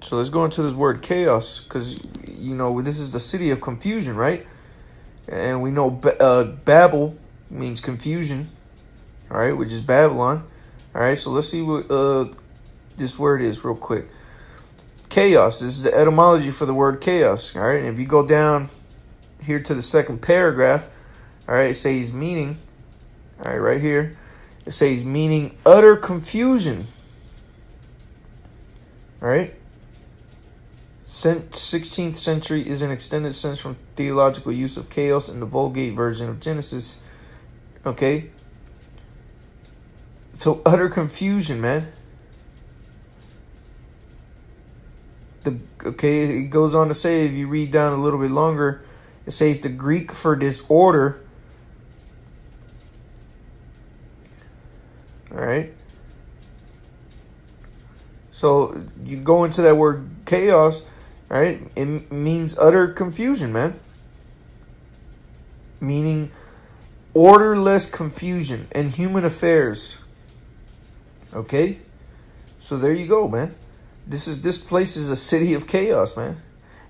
So let's go into this word chaos, because, this is the city of confusion, right? And we know Babel means confusion, all right, which is Babylon. All right, so let's see what this word is real quick. Chaos is the etymology for the word chaos, all right? And if you go down here to the second paragraph, all right, it says meaning, all right here, it says meaning utter confusion, all right? 16th century is an extended sense from theological use of chaos in the Vulgate version of Genesis, okay? So utter confusion, man. It goes on to say, if you read down a little bit longer, it says the Greek for disorder. All right. So you go into that word chaos, right? It means utter confusion, man. Meaning orderless confusion in human affairs. Okay? So there you go, man. This place is a city of chaos, man.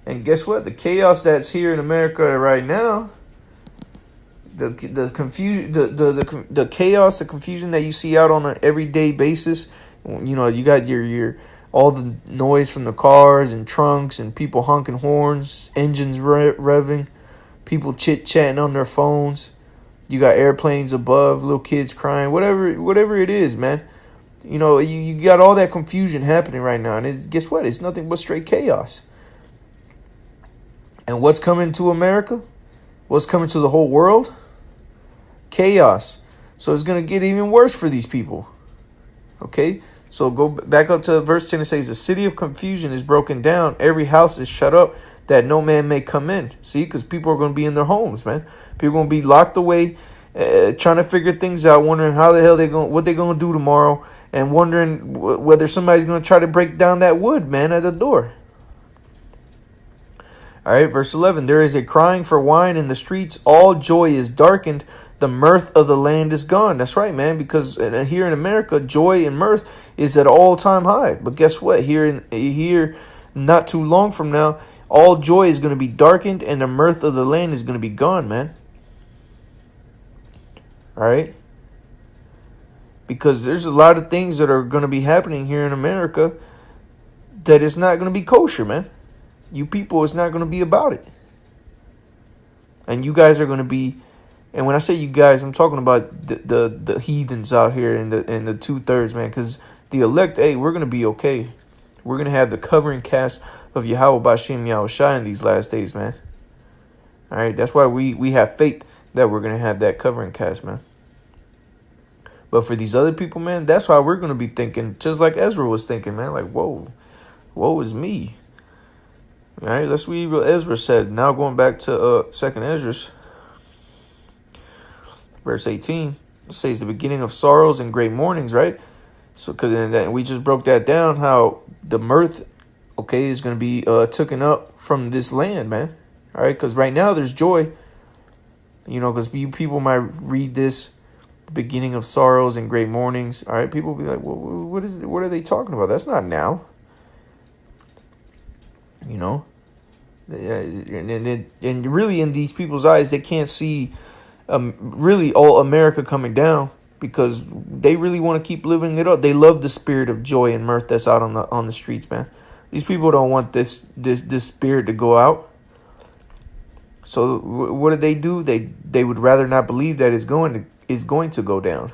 And guess what? The chaos that's here in America right now, the chaos, the confusion that you see out on an everyday basis. You got your all the noise from the cars and trunks and people honking horns, engines revving, people chit-chatting on their phones. You got airplanes above, little kids crying, whatever it is, man. You got all that confusion happening right now. And guess what? It's nothing but straight chaos. And what's coming to America? What's coming to the whole world? Chaos. So it's going to get even worse for these people. Okay? So go back up to verse 10. It says, the city of confusion is broken down. Every house is shut up that no man may come in. See, because people are going to be in their homes, man. People are going to be locked away, trying to figure things out, wondering how the hell what they're going to do tomorrow, and wondering whether somebody's going to try to break down that wood, man, at the door. All right, verse 11. There is a crying for wine in the streets. All joy is darkened. The mirth of the land is gone. That's right, man, because here in America, joy and mirth is at all-time high. But guess what? Here, not too long from now, all joy is going to be darkened and the mirth of the land is going to be gone, man. All right? Because there's a lot of things that are going to be happening here in America that it's not going to be kosher, man. You people, it's not going to be about it. And you guys are going to be, and when I say you guys, I'm talking about the heathens out here in the 2/3, man. Because the elect, hey, we're going to be okay. We're going to have the covering cast of Yahweh B'Shem Yahushua in these last days, man. All right, that's why we have faith that we're going to have that covering cast, man. But for these other people, man, that's why we're going to be thinking, just like Ezra was thinking, man. Like, woe is me. All right, let's read what Ezra said. Now going back to 2nd Ezra, verse 18. It says the beginning of sorrows and great mournings, right? So, because we just broke that down, how the mirth, okay, is going to be taken up from this land, man. All right, because right now there's joy. Because you people might read this, the beginning of sorrows and great mournings. All right, people will be like, well, what are they talking about? That's not now. And really in these people's eyes, they can't see really all America coming down, because they really want to keep living it up. They love the spirit of joy and mirth that's out on the streets, man. These people don't want this spirit to go out. So what do? They would rather not believe that it's going to go down.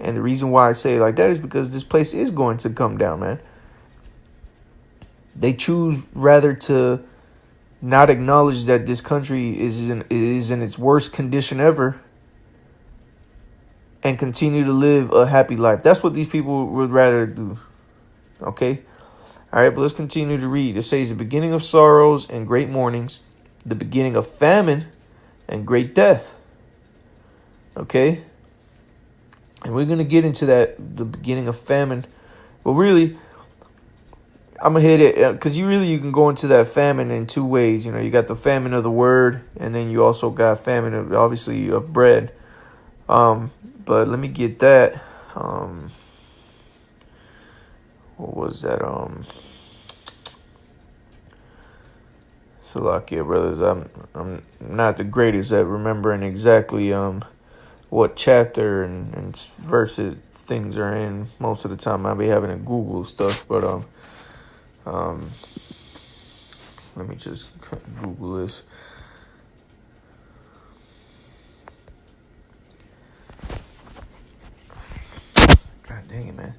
And the reason why I say it like that is because this place is going to come down, man. They choose rather to not acknowledge that this country is in its worst condition ever, and continue to live a happy life. That's what these people would rather do. Okay? All right, but let's continue to read. It says the beginning of sorrows and great mournings, the beginning of famine and great death. Okay? And we're going to get into the beginning of famine. But really, I'm going to hit it because you can go into that famine in two ways. You got the famine of the word, and then you also got famine of, obviously, of bread. But let me get that. what was that? Salakia brothers, I'm not the greatest at remembering exactly what chapter and verses things are in. Most of the time I'll be having to Google stuff, but let me just Google this. God dang it, man.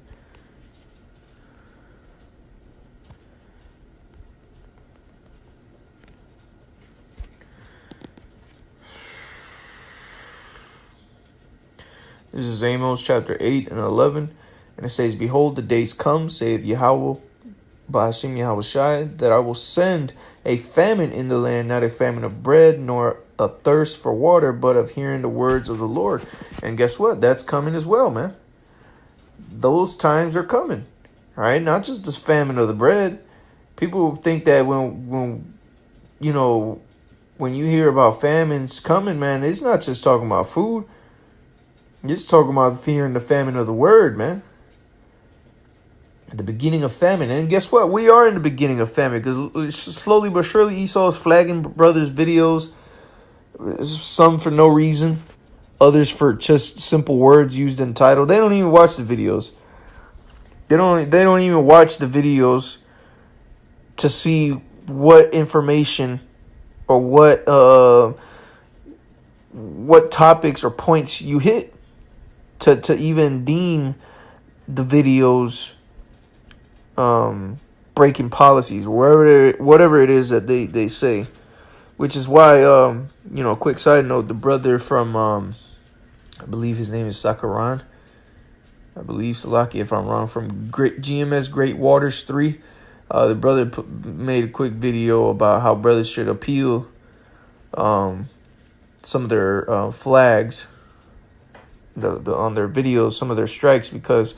This is Amos chapter 8 and 11. And it says, Behold, the days come, saith Yahweh, Ba'ashim Yahweh Shai, that I will send a famine in the land, not a famine of bread, nor a thirst for water, but of hearing the words of the Lord. And guess what? That's coming as well, man. Those times are coming. All right? Not just the famine of the bread. People think that when you hear about famines coming, man, it's not just talking about food. It's talking about the fear and the famine of the word, man. At the beginning of famine. And guess what? We are in the beginning of famine, because slowly but surely Esau is flagging brothers' videos. Some for no reason. Others for just simple words used in title. They don't even watch the videos. They don't even watch the videos to see what information or what topics or points you hit to even deem the videos breaking policies, whatever it is that they say. Which is why, quick side note, the brother from, I believe his name is Sakaran. I believe, Salaki, if I'm wrong, from GMS Great Waters 3. The brother made a quick video about how brothers should appeal some of their flags on their videos, some of their strikes, because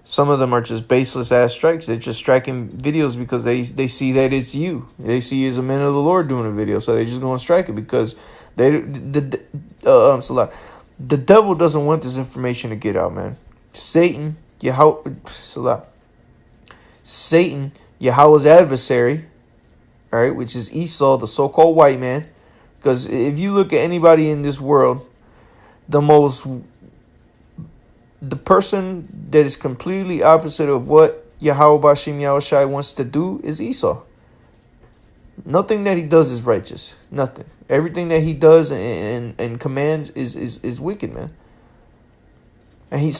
some of them are just baseless ass strikes. They're just striking videos because they see that it's you. They see you as a man of the Lord doing a video, so they're just going to strike it because the devil doesn't want this information to get out, man. Satan, Yahweh's adversary, all right, which is Esau, the so-called white man. Because if you look at anybody in this world, the person that is completely opposite of what Yahweh Bashim Yahushai wants to do is Esau. Nothing that he does is righteous. Nothing. Everything that he does and commands is wicked, man. And he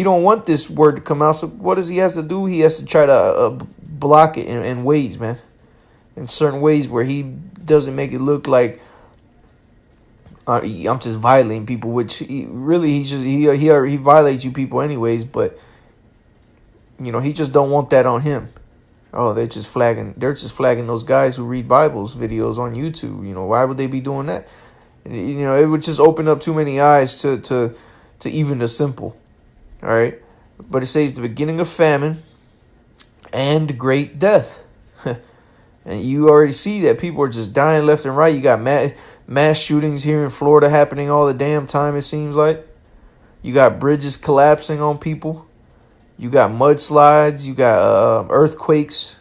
don't want this word to come out. So what does he have to do? He has to try to block it in ways, man. In certain ways where he doesn't make it look like I'm just violating people, which he violates you people anyways. But he just don't want that on him. Oh, they're just flagging those guys who read Bibles videos on YouTube. Why would they be doing that? It would just open up too many eyes to even the simple. All right, but it says the beginning of famine and great death. And you already see that people are just dying left and right. You got mass shootings here in Florida happening all the damn time, it seems like. You got bridges collapsing on people. You got mudslides. You got earthquakes.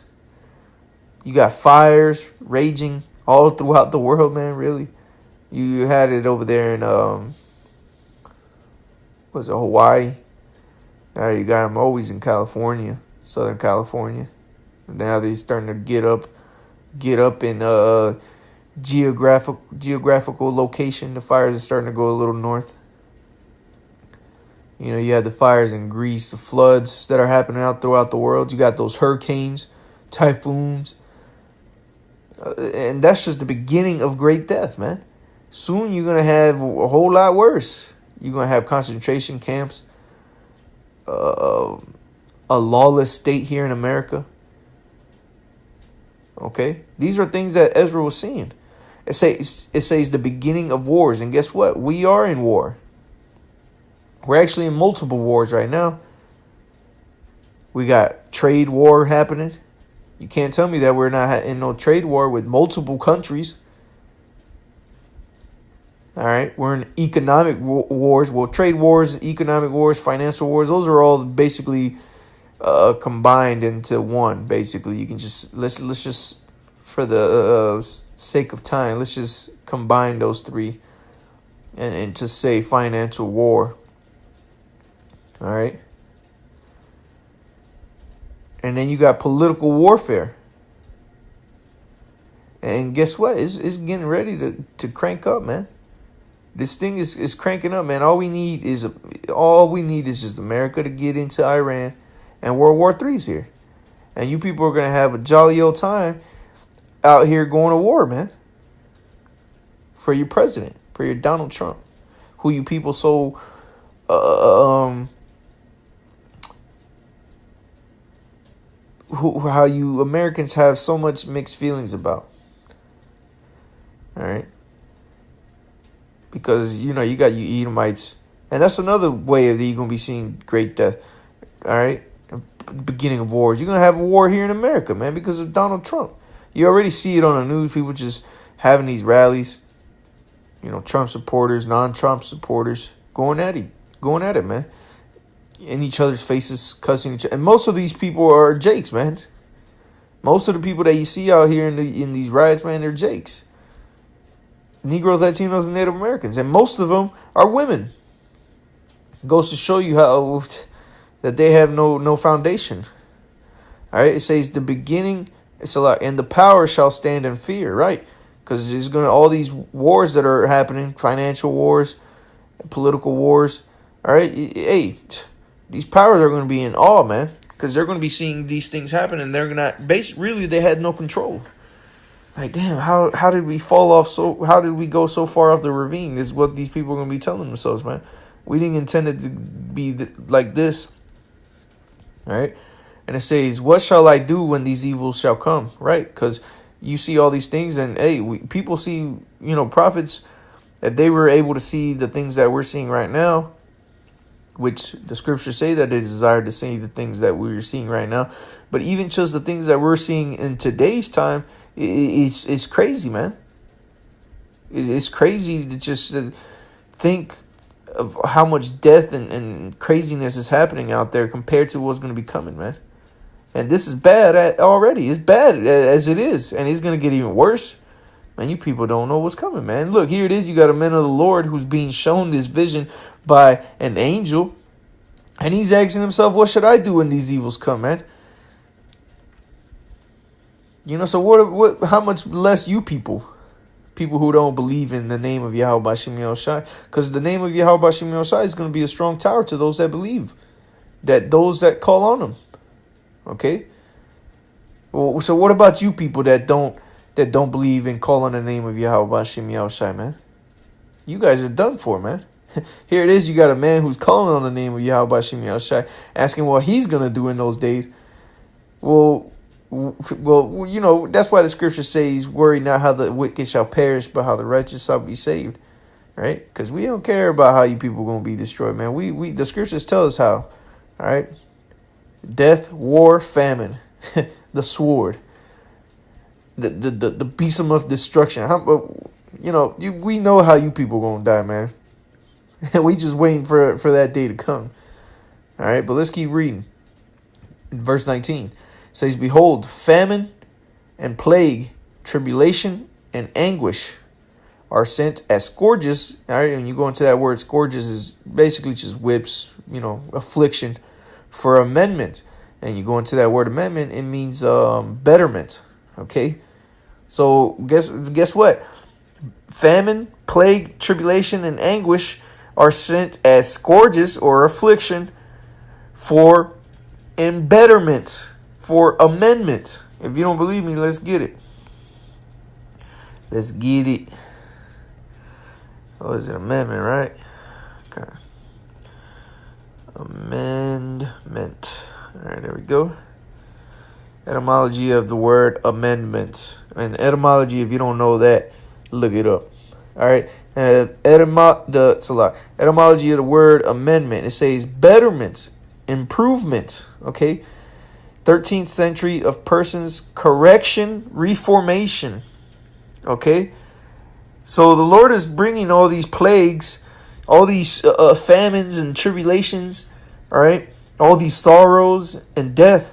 You got fires raging all throughout the world, man, really. You had it over there in, Hawaii? Now you got them always in California, Southern California. Now they're starting to get up in geographical location. The fires are starting to go a little north. You had the fires in Greece, the floods that are happening out throughout the world. You got those hurricanes, typhoons. And that's just the beginning of great death, man. Soon you're going to have a whole lot worse. You're going to have concentration camps, a lawless state here in America. Okay? These are things that Ezra was seeing. It says the beginning of wars. And guess what? We are in war. We're actually in multiple wars right now. We got trade war happening. You can't tell me that we're not in no trade war with multiple countries. All right, we're in economic wars. Well, trade wars, economic wars, financial wars. Those are all basically combined into one. Basically, you can just let's just for the sake of time, let's just combine those three and just say financial war. All right. And then you got political warfare. And guess what? It's getting ready to crank up, man. This thing is cranking up, man. All we need is just America to get into Iran, and World War III's here. And you people are gonna have a jolly old time out here going to war, man. For your president, for your Donald Trump, who you people so how you Americans have so much mixed feelings about. All right. Because, you got you Edomites. And that's another way that you're going to be seeing great death. All right. Beginning of wars. You're going to have a war here in America, man, because of Donald Trump. You already see it on the news. People just having these rallies. Trump supporters, non-Trump supporters going at it, man. In each other's faces, cussing each other. And most of these people are jakes, man. Most of the people that you see out here in these riots, man, they're jakes. Negroes, Latinos, and Native Americans. And most of them are women. It goes to show you how that they have no foundation. All right, it says the beginning, it's a lot, and the power shall stand in fear, right? Because there's going to, all these wars that are happening, financial wars, political wars, all right? Hey, these powers are going to be in awe, man, because they're going to be seeing these things happen, and they're going to, really, they had no control. Like, damn, how did we fall off how did we go so far off the ravine? This is what these people are going to be telling themselves, man. We didn't intend it to be like this. All right? And it says, what shall I do when these evils shall come? Right? Because you see all these things, and, hey, people see, prophets, that they were able to see the things that we're seeing right now, which the scriptures say that they desire to see the things that we're seeing right now. But even just the things that we're seeing in today's time, it's crazy, man. It's crazy to just think of how much death and craziness is happening out there compared to what's going to be coming, man. And this is bad already. It's bad as it is. And it's going to get even worse. Man, you people don't know what's coming, man. Look, here it is. You got a man of the Lord who's being shown this vision by an angel. And he's asking himself, what should I do when these evils come, man? So what? How much less you people who don't believe in the name of Yahweh Bashim Yahushai, because the name of Yahweh Bashim Yahushai is going to be a strong tower to those that believe, that those that call on them. Okay. Well, so what about you people that don't believe and call on the name of Yahweh Bashim Yahushai, man? You guys are done for, man. Here it is. You got a man who's calling on the name of Yahweh Bashim Yahushai, asking what he's going to do in those days. Well, that's why the scripture says, worry not how the wicked shall perish, but how the righteous shall be saved. Right? Because we don't care about how you people are going to be destroyed, man. The scriptures tell us how. All right? Death, war, famine, the sword, the besom of destruction. We know how you people are going to die, man. We just waiting for that day to come. All right? But let's keep reading. Verse 19. Says, behold, famine and plague, tribulation and anguish are sent as scourges. All right, and you go into that word, scourges is basically just whips, affliction, for amendment. And you go into that word amendment, it means betterment. Okay, so guess what? Famine, plague, tribulation, and anguish are sent as scourges or affliction for embetterment. For amendment. If you don't believe me, let's get it. Let's get it. Oh, is it amendment, right? Okay. Amendment. All right, there we go. Etymology of the word amendment. And etymology, if you don't know that, look it up. All right. It's a lot. Etymology of the word amendment. It says betterment, improvement. Okay. 13th century of persons, correction, reformation. Okay. So the Lord is bringing all these plagues, all these famines and tribulations. All right. all these sorrows and death